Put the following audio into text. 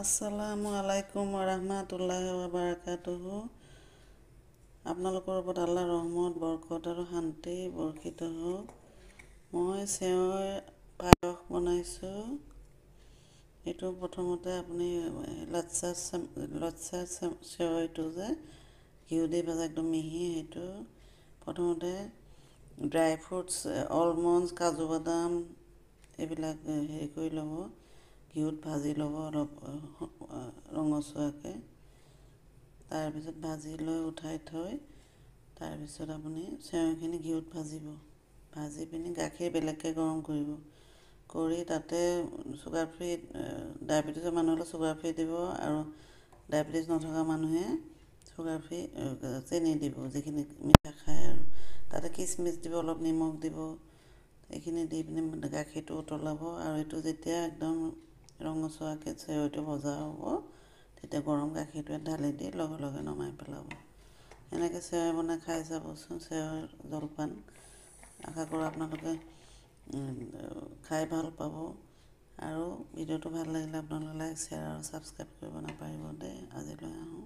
আসসালামু আলাইকুম ওৰহমাতুল্লাহি ওবাৰাকাতুহু। আপোনালোকৰ ওপৰত আল্লাহৰ ৰহমত বৰকত আৰু শান্তি বৰ্ষিত হওক। মই চেৱৈ পায়স বনাইছোঁ। এইটো প্ৰথমতে আপুনি লচ্ছা চেৱৈটো যে ঘিউ দি ভাজা একদম মিহি, সেইটো প্ৰথমতে ড্ৰাই ফ্ৰুটছ অলমণ্ড কাজু বাদাম এইবিলাক হেৰি কৰি ল'ব, ঘিউত ভাজি ল'ব অলপ ৰঙচুৱাকৈ। তাৰপিছত ভাজি লৈ উঠাই থৈ তাৰপিছত আপুনি চেৱৈখিনি ঘিউত ভাজিব। ভাজি পিনি গাখীৰ বেলেগকৈ গৰম কৰিব। কৰি তাতে চুগাৰ ফ্ৰী ডায়েবেটিছৰ মানুহ হ'লে চুগাৰ ফ্ৰী দিব, আৰু ডায়েবেটিছ নথকা মানুহে চুগাৰ ফ্ৰী চেনি দিব, যিখিনি মিঠা খায়। আৰু তাতে কিচমিচ দিব, অলপ নিমখ দিব। এইখিনি দি পিনি গাখীৰটো উতলাব, আৰু এইটো যেতিয়া একদম ৰঙচুৱাকৈ চেৱৈটো ভজা হ'ব, তেতিয়া গৰম গাখীৰটোৱে ঢালি দি লগে লগে নমাই পেলাব। এনেকৈ চেৱৈ বনাই খাই চাবচোন, চেৱৈৰ জলপান। আশা কৰোঁ আপোনালোকে খাই ভাল পাব। আৰু ভিডিঅ'টো ভাল লাগিলে আপোনালোকে লাইক, শ্বেয়াৰ আৰু ছাবস্ক্ৰাইব কৰিব নাপাহৰিব দেই। আজিলৈ আহোঁ।